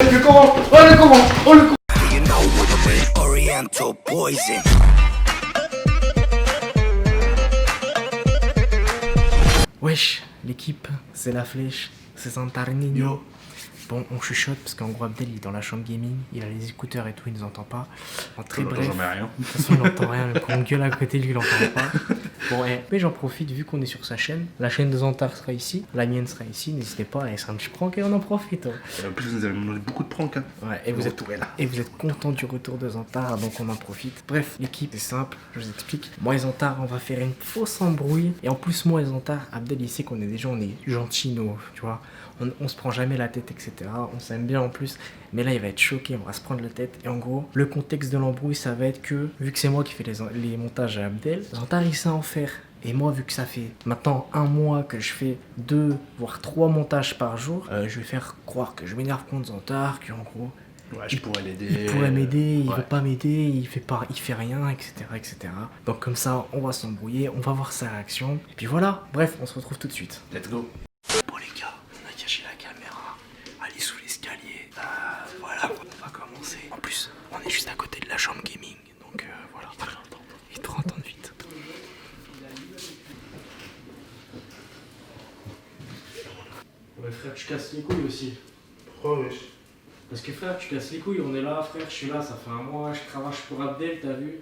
Le comment? Oh le comment? Oh le comment? Oriental poison. Wesh, l'équipe, c'est la flèche, c'est Santarnino. Bon, on chuchote parce qu'en gros Abdel il est dans la chambre gaming, il a les écouteurs et tout, il nous entend pas. En très bref, J'en ai rien. de toute façon il n'entend rien, mais pour une gueule à côté lui il entend pas. Bon, mais j'en profite vu qu'on est sur sa chaîne, la chaîne de Zantar sera ici, la mienne sera ici, n'hésitez pas, et c'est un petit prank et on en profite. Hein. Et en plus vous nous avez demandé beaucoup de pranks. Hein. Ouais, et vous êtes content du retour de Zantar, donc on en profite. Bref, l'équipe c'est simple, je vous explique. Moi et Zantar, on va faire une fausse embrouille. Et en plus, moi et Zantar, Abdel il sait qu'on est des gens, on est gentils, nous, tu vois. On se prend jamais la tête, etc. On s'aime bien en plus. Mais là, il va être choqué, on va se prendre la tête. Et en gros, le contexte de l'embrouille, ça va être que, vu que c'est moi qui fais les montages à Abdel, Zantar il sait en faire. Et moi, vu que ça fait maintenant 1 mois que je fais 2 voire 3 montages par jour, je vais faire croire que je m'énerve contre Zantar, qu'en gros, Ouais, je pourrais l'aider. il pourrait m'aider, il Ouais. veut pas m'aider, il fait rien, etc., etc. Donc comme ça, on va s'embrouiller, on va voir sa réaction. Et puis voilà, bref, on se retrouve tout de suite. Let's go. Bon les gars, on a caché la caméra, allez sous l'escalier. Voilà, on va commencer. En plus, on est juste à côté de la chambre gaming, donc voilà. Il te entendre vite. Ouais frère, tu casses les couilles aussi. Pourquoi wesh? Parce que frère, tu casses les couilles, on est là, frère, je suis là, ça fait 1 mois, je cravache pour Abdel, t'as vu?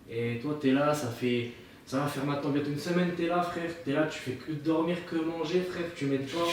Et toi, t'es là, ça va faire maintenant bientôt 1 semaine, t'es là, frère, t'es là, tu fais que dormir, que manger, frère, tu m'aides pas.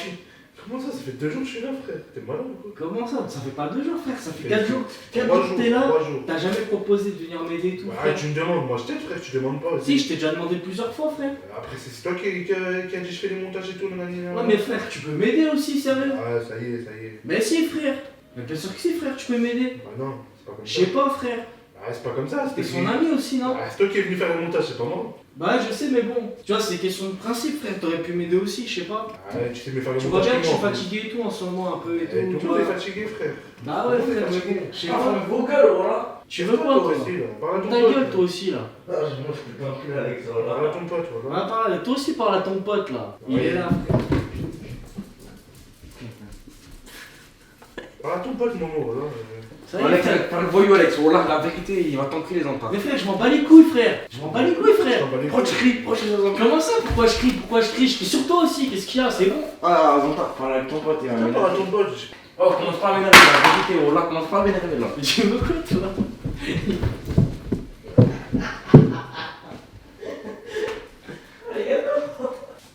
Comment ça fait 2 jours que je suis là, frère? T'es malade ou quoi? Comment ça? Ça fait pas 2 jours, frère, ça fait Ça 4 fait jours. 4 3 jours que t'es là, 3 jours. t'as jamais proposé de venir m'aider et tout, Bah, frère. tu me demandes, moi je t'aide, frère, tu demandes pas aussi. Si, je t'ai déjà demandé plusieurs fois, frère. Après, c'est toi qui a dit je fais les montages et tout, nanani. Ouais, mais frère, tu peux m'aider aussi, sérieux? Ah, ça y est, ça y est. Mais si, frère. Mais bien sûr que si, frère, tu peux m'aider. Bah, non, c'est pas comme Je ça. sais pas, frère. Ah, c'est pas comme ça, T'es son ami aussi, non? Ah, c'est toi qui es venu faire le montage, c'est pas moi. Bah, je sais, mais bon. Tu vois, c'est question de principe, frère. T'aurais pu m'aider aussi, je sais pas. Ah, tu sais me faire le Tu vois montage. bien que je suis moi, fatigué et tout en ce moment un peu et frère. tout. Et tout tu le monde vois. est fatigué, frère. Bah ouais, Tout le monde est frère, mais fatigué. bon, je sais Ah, pas. vos gueules, voilà. Tu veux quoi, toi? aussi, là. Parle à ton Ta pote. gueule, toi aussi, là. Ah, moi, je peux pas plus avec ça, Parle à là. ton pote, voilà. Ah, parle, toi aussi, parle à ton pote, là. Il Ouais. est là, frère. Parle à ton pote, Momo, voilà. Ça y est, Alex, frère. par le voyou, Alex, voilà, la vérité, il va t'enculer les enfants. Mais frère, je m'en bats les couilles, frère. Je m'en bats les couilles, frère. Pourquoi tu cries? Pourquoi tu nous Comment ça? Pourquoi je crie? Pourquoi je crie? Je crie sur toi aussi. Qu'est-ce qu'il y a? C'est bon. Ah, Zonta, parle avec ton pote et Tiens, parle à ton pote. Oh, commence pas à m'énerver, la vérité, oh là, commence pas à m'énerver là. Mais tu veux quoi, toi?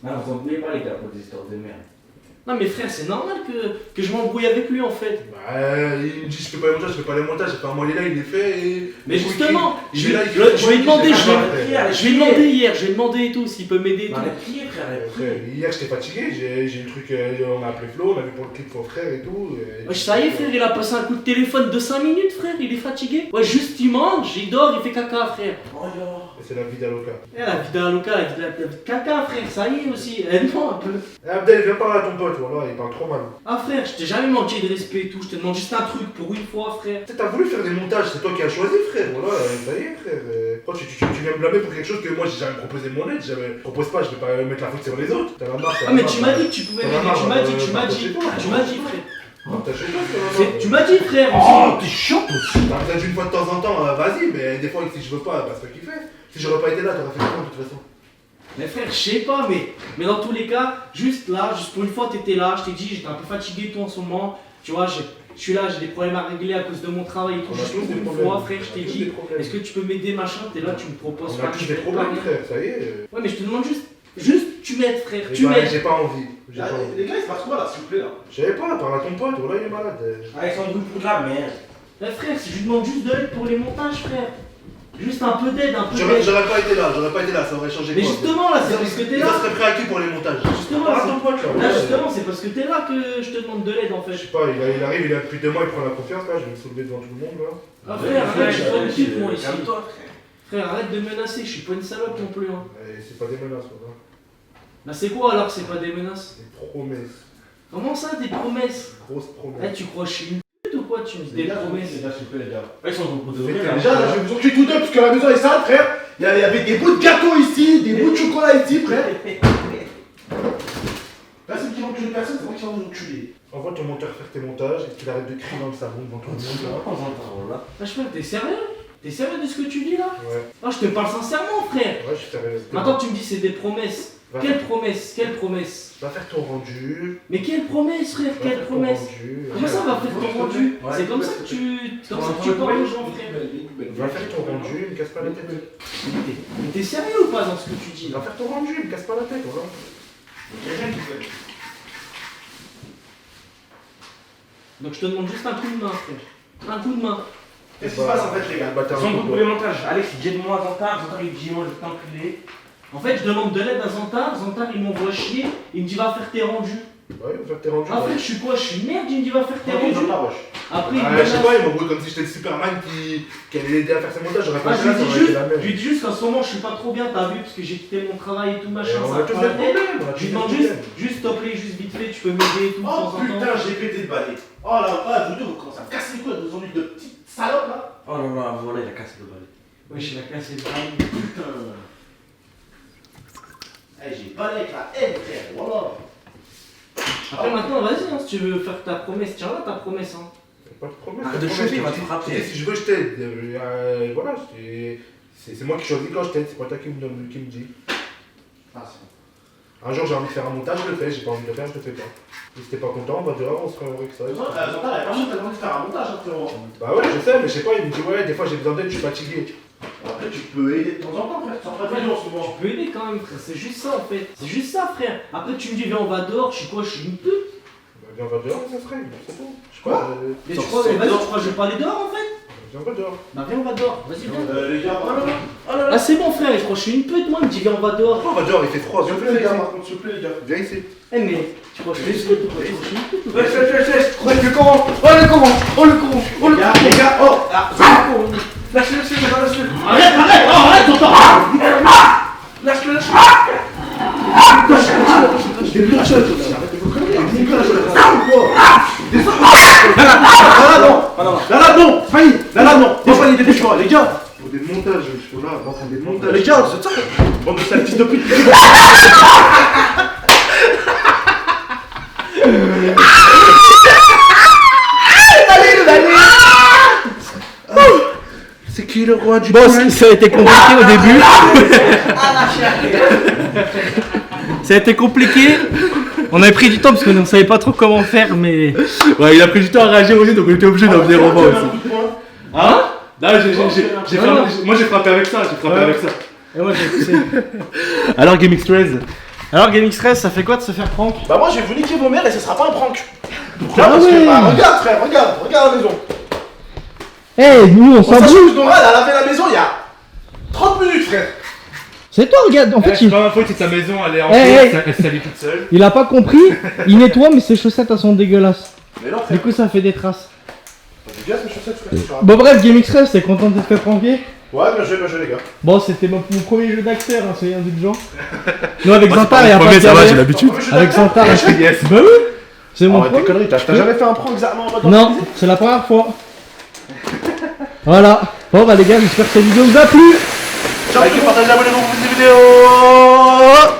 Non, vous embrouillez pas les gars pour des histoires de merde. Non, mais frère, c'est normal que je m'embrouille avec lui en fait. Bah, il me dit je fais pas les montages, je fais pas les montages, c'est pas moi, il est là, il est fait et. Mais justement, il je est là, lui il fait- ai demandé, Ah, frère. je lui ai demandé hier, j'ai demandé et tout, s'il peut m'aider et Non, tout. mais priez, frère, Frère, hier j'étais fatigué, j'ai eu le truc, on m'a appelé Flo, on a vu pour le clip Faux Frère et tout. Wesh, ça y est, frère, il a passé un coup de téléphone de 5 minutes, frère, il est fatigué. Ouais, juste il mange, il dort, il fait caca, frère. Oh là. C'est la vie d'Aloca. Eh, la vie d'un local, la vie de caca, frère, ça y est aussi, aide-moi un peu. Eh, Abdel, viens parler à ton pote, voilà, il parle trop mal. Ah, frère, je t'ai jamais manqué de respect et tout, je te demande juste un truc pour une fois, frère. Tu sais, t'as voulu faire des montages, c'est toi qui as choisi, frère, voilà, ça y est, frère. Pourquoi tu viens me blâmer pour quelque chose que moi j'ai jamais proposé mon aide, je propose pas, je vais pas mettre la faute sur les autres. T'as la marque, Ah, mais tu m'as dit que tu pouvais m'aider, tu m'as dit, frère. T'as chez toi, Tu m'as dit, frère. Oh, t'es chiant aussi. T'as peut-être une fois de temps en temps, vas-y, mais des fois, si je veux pas, bah c'est toi qui fais. Si j'aurais pas été là, t'aurais fait comment de toute façon? Mais frère, je sais pas, mais dans tous les cas, juste là, juste pour une fois, t'étais là, je t'ai dit, j'étais un peu fatigué et tout en ce moment. Tu vois, je suis là, j'ai des problèmes à régler à cause de mon travail et tout. On a Juste tous pour des une problèmes. fois, frère, je On a t'ai tous dit, des problèmes. est-ce que tu peux m'aider, machin? T'es là, tu me proposes On a pas. tous je des fais problèmes, pas. frère, ça y est. Ouais, mais je te demande juste, tu m'aides, frère, Eh tu ben, m'aides. j'ai pas envie. J'ai pas Ah, envie. les gars, il se passe quoi là, s'il vous plaît là? Je savais pas, parle à ton pote, voilà, il est malade. Alex, on brûle pour de la merde. Mais frère, si je lui demande juste de l'aide pour les montages, frère. Juste un peu d'aide, un peu J'aurais d'aide. pas été là, ça aurait changé Mais quoi? justement, là, c'est parce que t'es Ça là. serait prêt à qui pour les montages? Justement, Parle à ton pote, là, justement, c'est parce que t'es là que je te demande de l'aide en Je fait. sais pas, il arrive, il a depuis 2 mois, il prend la confiance là, je vais me soulever devant tout le monde là. Ah, frère, arrête, je suis pas une pute, moi ici. Calme-toi, frère. Frère, arrête de me menacer, je suis pas une salope non plus. Hein. C'est pas des menaces, voilà. Bah, c'est quoi alors que c'est pas des menaces? Des promesses. Comment ça, des promesses? Grosses Eh, promesses. tu crois que je suis une pute ou quoi? Tu me dis des promesses? Les gars, s'il vous plaît, les gars. Ils sont beaucoup de Faites vrai, déjà, Déjà, là, je vais vous enculer tous deux parce que la maison est sale, frère. Il y avait des bouts de gâteau ici, des bouts de chocolat ici, frère. Là, c'est qui vont enculer personne, c'est moi qui vais vous enculer. Envoie ton monteur faire tes montages et qu'il arrête de crier dans le salon devant tout le monde là. Voilà. Vachement, t'es sérieux? T'es sérieux de ce que tu dis là? Ouais, Ah, je te parle sincèrement, frère. ouais, je suis sérieux. Attends, tu me dis c'est des promesses. Va Quelle promesse? Quelle promesse? Va faire ton rendu. Mais quelle promesse, frère? Va Quelle faire ton promesse? rendu. Comment ça va faire ton rendu? Ouais. C'est comme ça que tu parles aux gens, frère. Va faire ton rendu, ne casse pas la tête. Mais t'es sérieux ou pas dans ce que tu dis Va là? faire ton rendu, ne casse pas la tête, voilà. Donc je te demande juste un coup de main, frère. Un coup de main. Qu'est-ce qui se passe en fait, les gars? Bah, t'as un Son coup groupe de pour les montages. Alex, il dit de moi Zantar. Zantar, il dit moi, je vais t'enculer. En fait, je demande de l'aide à Zantar. Zantar, il m'envoie chier. Il me dit va faire tes rendus. Ouais, va faire tes rendus. Ah, frère, je suis quoi? Je suis une merde. Il me dit va faire tes Tranquille, rendus. Zantar, wesh. Après, il Ah, me je sais menace. pas, il m'envoie comme si j'étais le Superman qui allait l'aider à faire ses montages. J'aurais pas Ah, fait je ça, ça lui aurait été la je merde. lui dis juste qu'en ce moment, je suis pas trop bien, t'as vu, parce que j'ai quitté mon travail et tout, machin. On Ça a tous prend des la tête. problèmes. on a Je tous lui des demande problèmes. juste s'il te plaît, juste vite fait, tu peux m'aider et tout. de temps Oh en temps. putain, j'ai pété de balai. Oh là là, vous deux, vous commencez à me casser les couilles avec vos ennuis de petites salopes là. Oh là là, voilà, il a cassé le balai. Ouais, je l'ai cassé le bras. Putain. Eh, j'ai balai avec la haine, frère, voilà. Après, maintenant, vas-y, hein, si tu veux faire ta promesse, tiens là ta promesse. Hein. Pas de problème. Arrête pas de problème, chauffer, je il va te te dis. frapper. Tu sais, si je veux, je t'aide. Voilà, c'est moi qui choisis quand je t'aide, c'est pas toi qui me dit. Ah, c'est bon. Un jour j'ai envie de faire un montage, je le fais, j'ai pas envie de le faire, je le fais pas. Si t'es pas content, on va dehors, on se fait un vrai que ça. Zantar, la personne t'a demandé de faire un montage, hein, frérot. Bah ouais, je sais, mais je sais pas, il me dit ouais, des fois j'ai besoin d'aide, je suis fatigué. Après, tu peux aider de temps en temps, frère. Ça en fait en ce moment. Tu peux aider quand même, frère. C'est juste ça en fait. C'est juste ça, frère. Après, tu me dis, viens, on va dehors. Je suis quoi? Je suis une pute. Bah viens, on va dehors, ça se règle, c'est tout. Quoi Mais tu crois, vas-y, tu crois que je vais pas aller dehors en fait? Viens, on va dehors. Bah, viens, on va dehors. Vas-y, viens. Les gars, oh là là. Oh là là. Ah, c'est bon, frère. Je crois que je suis une pute, moi. Il me dit, viens, on va dehors. On va dehors, il fait froid, S'il viens, vous plaît, les gars, viens par contre, s'il vous plaît, les gars. ici. Viens ici. Eh, mais tu crois que je suis une pute? Tu crois que je suis une pute ou quoi? Wesh, le coron. Oh le coron. Oh le coron. Oh le Les gars, les gars, oh là. Lâche-le, lâche-le. Arrête, arrête, oh, arrête, Zantar. Lâche-le, lâche-le. J'ai plus la chose, arrête de vous conneries. J'ai plus la chose. Là, non, failli. Là, non. Déployez, dépêche-toi, les gars. Pour des montages, je suis là, on va prendre des montages. Les gars, c'est ça. Bande de sales fils de pute. C'est qui le roi du Bon, ça a été compliqué au début. Ça a été compliqué. On avait pris du temps parce qu'on ne savait pas trop comment faire, mais. Ouais, il a pris du temps à réagir aussi, donc on était obligé d'en venir au bas aussi. Hein? Là, moi j'ai frappé avec ça, avec ça. Et moi j'ai poussé. Alors, GameX 13. Alors, GameX 13, ça fait quoi de se faire prank? Bah, moi je vais vous niquer vos mères et ce sera pas un prank. Pourquoi? Parce Ah ouais. que, bah, regarde, frère, regarde la maison. Eh, nous on On s'en fout, Nora, elle a lavé la maison il y a 30 minutes, frère. C'est toi, regarde. En fait, C'est pas ma faute si ta maison elle est en Hey, elle s'allie toute seule. il a pas compris. Il nettoie, mais ses chaussettes elles sont dégueulasses. Mais non, Du frère. coup, ça fait des traces. C'est bien mes chaussettes, frère. Bon, bref, GameX 13, t'es content de te faire pranker? Ouais, bien joué, les gars. Bon, c'était mon premier jeu d'acteur, hein, soyez indulgents. Nous, avec Zantar, il y a pas de ça va, galère. j'ai l'habitude. Avec Zantar, Yes. bah oui, c'est mon Arrête tes premier. conneries, t'as jamais fait un prank exactement en mode Non, c'est la première fois. Voilà. Bon, bah les gars, j'espère que cette vidéo vous a plu. Ciao, partagez, abonnez-vous pour plus de vidéos.